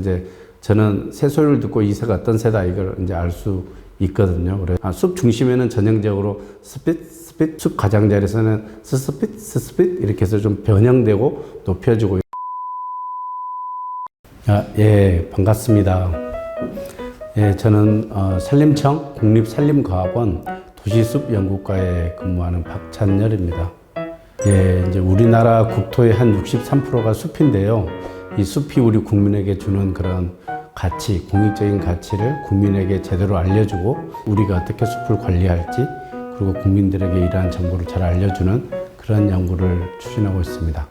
이제 저는 새 소리를 듣고 이 새가 어떤 새다 이걸 이제 알 수 있거든요. 그래서 숲 중심에는 전형적으로 스핏, 숲 가장자리에서는 스스핏 이렇게 해서 좀 변형되고 높여지고. 예, 반갑습니다. 예, 저는 산림청 국립산림과학원 도시숲연구과에 근무하는 박찬열입니다. 예, 이제 우리나라 국토의 한 63%가 숲인데요. 이 숲이 우리 국민에게 주는 그런 가치, 공익적인 가치를 국민에게 제대로 알려주고 우리가 어떻게 숲을 관리할지 그리고 국민들에게 이러한 정보를 잘 알려주는 그런 연구를 추진하고 있습니다.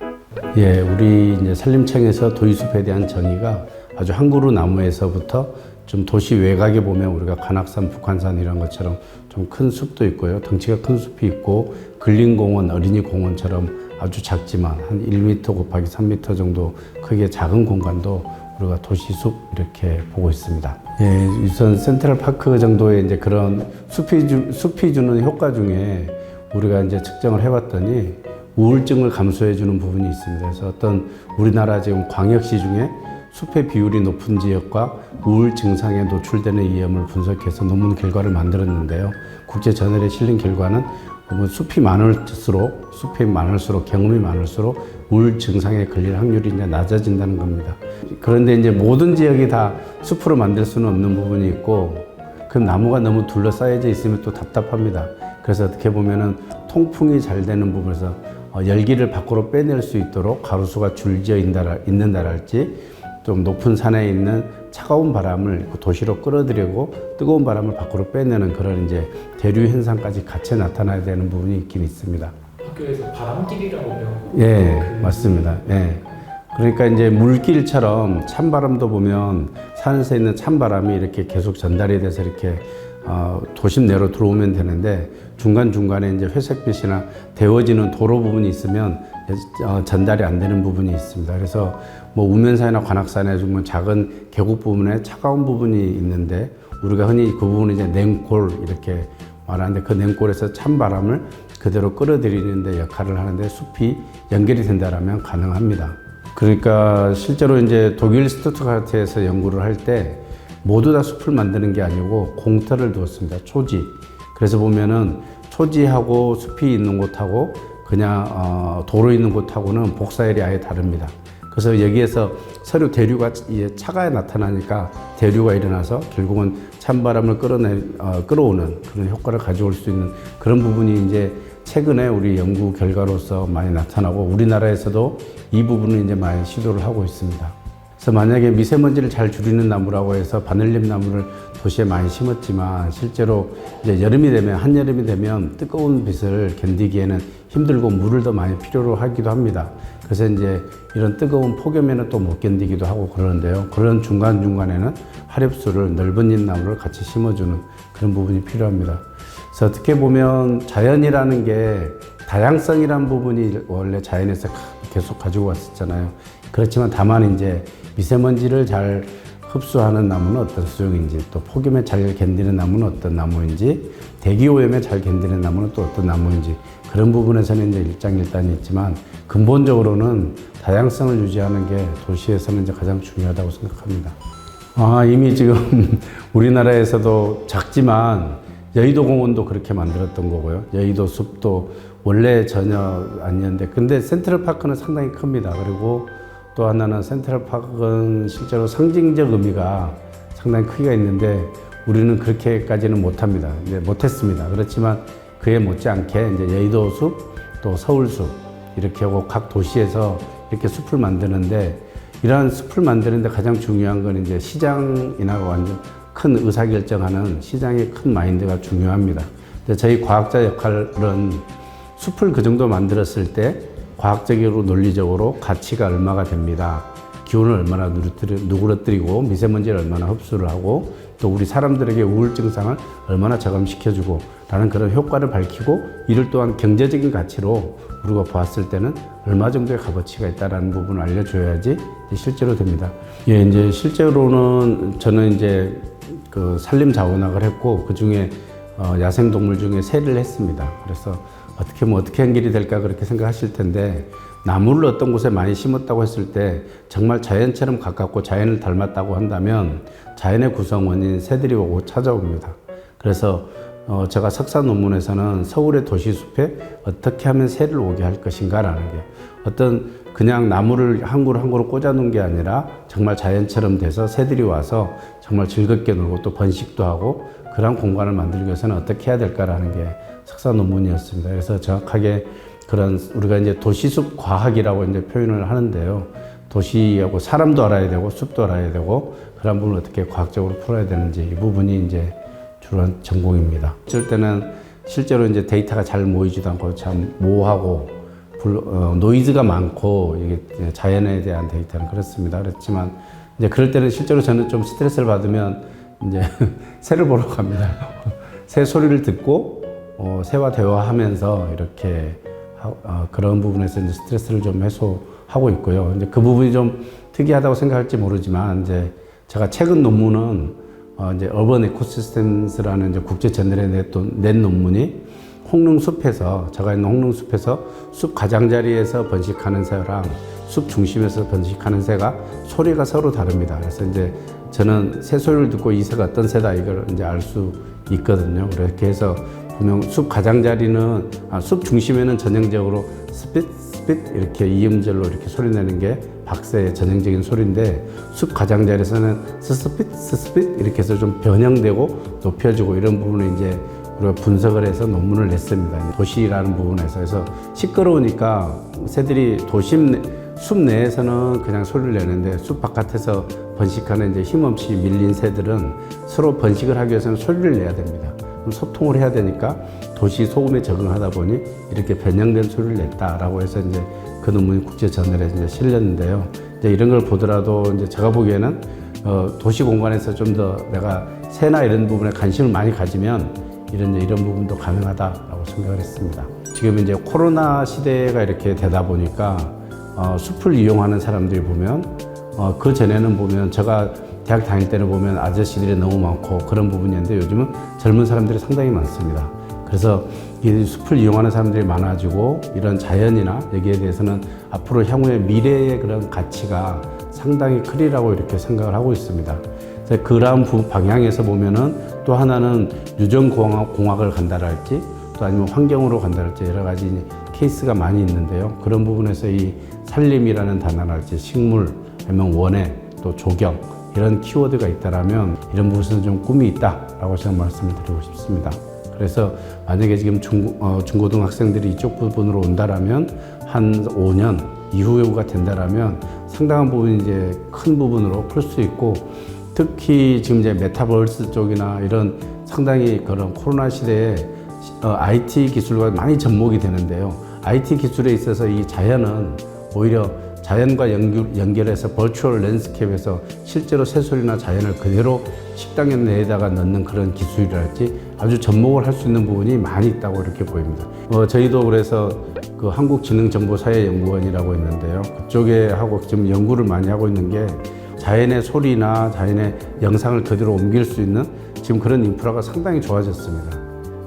예, 우리 이제 산림청에서 도시숲에 대한 정의가 아주 한 그루 나무에서부터 좀 도시 외곽에 보면 우리가 관악산, 북한산 이런 것처럼 좀 큰 숲도 있고요. 덩치가 큰 숲이 있고 근린공원, 어린이공원처럼 아주 작지만 한 1m 곱하기 3m 정도 크기의 작은 공간도 우리가 도시숲 이렇게 보고 있습니다. 예, 우선 센트럴파크 정도의 이제 그런 숲이 주는 효과 중에 우리가 이제 측정을 해봤더니 우울증을 감소해주는 부분이 있습니다. 그래서 어떤 우리나라 지금 광역시 중에 숲의 비율이 높은 지역과 우울 증상에 노출되는 위험을 분석해서 논문 결과를 만들었는데요. 국제저널에 실린 결과는 숲이 많을수록 경험이 많을수록 우울 증상에 걸릴 확률이 이제 낮아진다는 겁니다. 그런데 이제 모든 지역이 다 숲으로 만들 수는 없는 부분이 있고 그 나무가 너무 둘러싸여져 있으면 또 답답합니다. 그래서 어떻게 보면은 통풍이 잘 되는 부분에서 열기를 밖으로 빼낼 수 있도록 가로수가 줄지어 있는다랄지 좀 높은 산에 있는 차가운 바람을 도시로 끌어들이고 뜨거운 바람을 밖으로 빼내는 그런 이제 대류 현상까지 같이 나타나야 되는 부분이 있긴 있습니다. 학교에서 바람길이라고 배웠고. 예, 맞습니다. 예. 그러니까 이제 물길처럼 찬바람도 보면 산에서 있는 찬바람이 이렇게 계속 전달이 돼서 이렇게 도심 내로 들어오면 되는데 중간중간에 이제 회색빛이나 데워지는 도로 부분이 있으면 전달이 안 되는 부분이 있습니다. 그래서 뭐 우면산이나 관악산에 보면 작은 계곡 부분에 차가운 부분이 있는데 우리가 흔히 그 부분을 이제 냉골 이렇게 말하는데 그 냉골에서 찬바람을 그대로 끌어들이는 데 역할을 하는데 숲이 연결이 된다라면 가능합니다. 그러니까 실제로 이제 독일 스투트가르트에서 연구를 할 때 모두 다 숲을 만드는 게 아니고 공터를 두었습니다. 초지. 그래서 보면은 초지하고 숲이 있는 곳하고 그냥 도로 있는 곳하고는 복사열이 아예 다릅니다. 그래서 여기에서 서로 대류가 차가 나타나니까 대류가 일어나서 결국은 찬바람을 끌어오는 그런 효과를 가져올 수 있는 그런 부분이 이제 최근에 우리 연구 결과로서 많이 나타나고 우리나라에서도 이 부분을 이제 많이 시도를 하고 있습니다. 그래서 만약에 미세먼지를 잘 줄이는 나무라고 해서 바늘잎 나무를 도시에 많이 심었지만 실제로 이제 여름이 되면 한여름이 되면 뜨거운 빛을 견디기에는 힘들고 물을 더 많이 필요로 하기도 합니다. 그래서 이제 이런 뜨거운 폭염에는 또 못 견디기도 하고 그러는데요. 그런 중간중간에는 화렵수를 넓은 잎 나무를 같이 심어주는 그런 부분이 필요합니다. 그래서 어떻게 보면 자연이라는 게 다양성이라는 부분이 원래 자연에서 계속 가지고 왔었잖아요. 그렇지만 다만 이제 미세먼지를 잘 흡수하는 나무는 어떤 수종인지 또 폭염에 잘 견디는 나무는 어떤 나무인지 대기오염에 잘 견디는 나무는 또 어떤 나무인지 그런 부분에서는 이제 일장일단이 있지만 근본적으로는 다양성을 유지하는 게 도시에서는 이제 가장 중요하다고 생각합니다. 이미 지금 우리나라에서도 작지만 여의도 공원도 그렇게 만들었던 거고요. 여의도 숲도 원래 전혀 아니었는데 근데 센트럴파크는 상당히 큽니다. 그리고 또 하나는 센트럴파크는 실제로 상징적 의미가 상당히 크기가 있는데 우리는 그렇게까지는 못합니다. 이제 못했습니다. 그렇지만 그에 못지않게 이제 여의도 숲, 또 서울 숲 이렇게 하고 각 도시에서 이렇게 숲을 만드는데 이러한 숲을 만드는데 가장 중요한 건 이제 시장이나 완전 큰 의사결정하는 시장의 큰 마인드가 중요합니다. 근데 저희 과학자 역할은 숲을 그 정도 만들었을 때 과학적으로 논리적으로 가치가 얼마가 됩니다. 기온을 얼마나 누그러뜨리고 미세먼지를 얼마나 흡수를 하고 또 우리 사람들에게 우울 증상을 얼마나 저감시켜주고 라는 그런 효과를 밝히고 이를 또한 경제적인 가치로 우리가 보았을 때는 얼마 정도의 값어치가 있다는 부분을 알려줘야지 실제로 됩니다. 예, 이제 실제로는 저는 이제 그 산림 자원학을 했고 그 중에 야생동물 중에 새를 했습니다. 그래서 어떻게 한 길이 될까 그렇게 생각하실 텐데 나무를 어떤 곳에 많이 심었다고 했을 때 정말 자연처럼 가깝고 자연을 닮았다고 한다면 자연의 구성원인 새들이 오고 찾아옵니다. 그래서 제가 석사 논문에서는 서울의 도시숲에 어떻게 하면 새를 오게 할 것인가라는 게 어떤 그냥 나무를 한 그루 한 그루 꽂아 놓은 게 아니라 정말 자연처럼 돼서 새들이 와서 정말 즐겁게 놀고 또 번식도 하고 그런 공간을 만들기 위해서는 어떻게 해야 될까라는 게 석사 논문이었습니다. 그래서 정확하게 그런 우리가 이제 도시숲 과학이라고 이제 표현을 하는데요. 도시하고 사람도 알아야 되고 숲도 알아야 되고 그런 부분을 어떻게 과학적으로 풀어야 되는지 이 부분이 이제 주로 전공입니다. 어쩔 때는 실제로 이제 데이터가 잘 모이지도 않고 참 모호하고 노이즈가 많고 이게 자연에 대한 데이터는 그렇습니다. 그렇지만 이제 그럴 때는 실제로 저는 좀 스트레스를 받으면 이제 새를 보러 갑니다. 새 소리를 듣고 새와 대화하면서 이렇게 그런 부분에서 이제 스트레스를 좀 해소하고 있고요. 이제 그 부분이 좀 특이하다고 생각할지 모르지만 이제 제가 최근 논문은 이제 어번 에코시스템스라는 이제 국제 저널에 낸 논문이 홍릉숲에서 제가 있는 홍릉숲에서 숲 가장자리에서 번식하는 새랑 숲 중심에서 번식하는 새가 소리가 서로 다릅니다. 그래서 이제 저는 새 소리를 듣고 이 새가 어떤 새다 이걸 이제 알 수 있거든요. 그렇게 해서 보면 숲 가장자리는 숲 중심에는 전형적으로 스핏 이렇게 이음절로 이렇게 소리 내는 게 박새의 전형적인 소리인데 숲 가장자리에서는 스스핏 이렇게 해서 좀 변형되고 높여지고 이런 부분을 이제 우리가 분석을 해서 논문을 냈습니다. 도시라는 부분에서. 그래서 시끄러우니까 새들이 숲 내에서는 그냥 소리를 내는데 숲 바깥에서 번식하는 이제 힘없이 밀린 새들은 서로 번식을 하기 위해서는 소리를 내야 됩니다. 그럼 소통을 해야 되니까 도시 소음에 적응하다 보니 이렇게 변형된 소리를 냈다라고 해서 이제 그 논문이 국제 저널에 이제 실렸는데요. 이제 이런 걸 보더라도 이제 제가 보기에는 도시 공간에서 좀 더 내가 새나 이런 부분에 관심을 많이 가지면 이런 부분도 가능하다라고 생각을 했습니다. 지금 이제 코로나 시대가 이렇게 되다 보니까 숲을 이용하는 사람들이 보면 그 전에는 보면 제가 대학 다닐 때는 보면 아저씨들이 너무 많고 그런 부분이었는데 요즘은 젊은 사람들이 상당히 많습니다. 그래서 이 숲을 이용하는 사람들이 많아지고 이런 자연이나 여기에 대해서는 앞으로 향후의 미래의 그런 가치가 상당히 크리라고 이렇게 생각을 하고 있습니다. 그러한 방향에서 보면은 또 하나는 유전공학을 간다랄지 또 아니면 환경으로 간다랄지 여러 가지 케이스가 많이 있는데요. 그런 부분에서 이 산림이라는 단어랄지 식물 아니면 원예 또 조경 이런 키워드가 있다라면 이런 부분에서는 좀 꿈이 있다라고 제가 말씀을 드리고 싶습니다. 그래서 만약에 지금 중고등학생들이 이쪽 부분으로 온다라면 한 5년 이후가 된다라면 상당한 부분이 이제 큰 부분으로 풀 수 있고 특히 지금 이제 메타버스 쪽이나 이런 상당히 그런 코로나 시대에 IT 기술과 많이 접목이 되는데요. IT 기술에 있어서 이 자연은 오히려 자연과 연결해서 버추얼 랜드스케이프에서 실제로 새소리나 자연을 그대로 식당 내에다가 넣는 그런 기술이랄지 아주 접목을 할 수 있는 부분이 많이 있다고 이렇게 보입니다. 저희도 그래서 그 한국지능정보사회연구원이라고 있는데요. 그쪽에 하고 지금 연구를 많이 하고 있는 게 자연의 소리나 자연의 영상을 그대로 옮길 수 있는 지금 그런 인프라가 상당히 좋아졌습니다.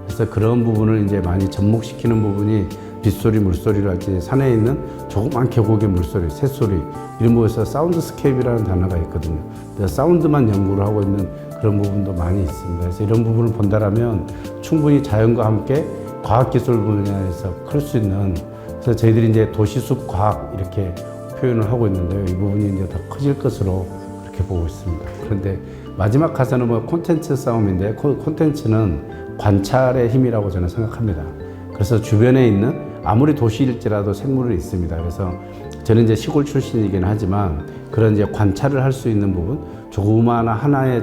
그래서 그런 부분을 이제 많이 접목시키는 부분이 빗소리, 물소리랄지 산에 있는 조그만 계곡의 물소리, 새소리 이런 부분에서 사운드스케이프라는 단어가 있거든요. 사운드만 연구를 하고 있는 그런 부분도 많이 있습니다. 그래서 이런 부분을 본다라면 충분히 자연과 함께 과학기술 분야에서 클 수 있는 그래서 저희들이 이제 도시숲 과학 이렇게 표현을 하고 있는데요. 이 부분이 이제 더 커질 것으로 그렇게 보고 있습니다. 그런데 마지막 가사는 뭐 콘텐츠 싸움인데 콘텐츠는 관찰의 힘이라고 저는 생각합니다. 그래서 주변에 있는 아무리 도시일지라도 생물이 있습니다. 그래서 저는 이제 시골 출신이긴 하지만 그런 이제 관찰을 할 수 있는 부분, 조그마한 하나의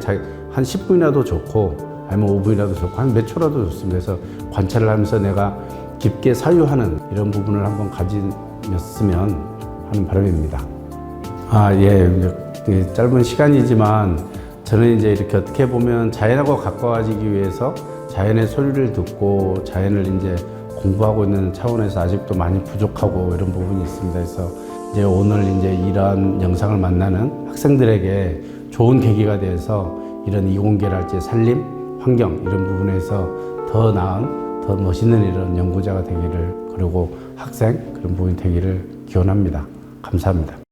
한 10분이라도 좋고 아니면 5분이라도 좋고 한 몇 초라도 좋습니다. 그래서 관찰을 하면서 내가 깊게 사유하는 이런 부분을 한번 가지셨으면 하는 바람입니다. 예, 짧은 시간이지만 저는 이제 이렇게 어떻게 보면 자연하고 가까워지기 위해서 자연의 소리를 듣고 자연을 이제 공부하고 있는 차원에서 아직도 많이 부족하고 이런 부분이 있습니다. 그래서 이제 오늘 이제 이러한 영상을 만나는 학생들에게 좋은 계기가 돼서 이런 이공계랄지 산림, 환경 이런 부분에서 더 나은, 더 멋있는 이런 연구자가 되기를 그리고 학생 그런 부분이 되기를 기원합니다. 감사합니다.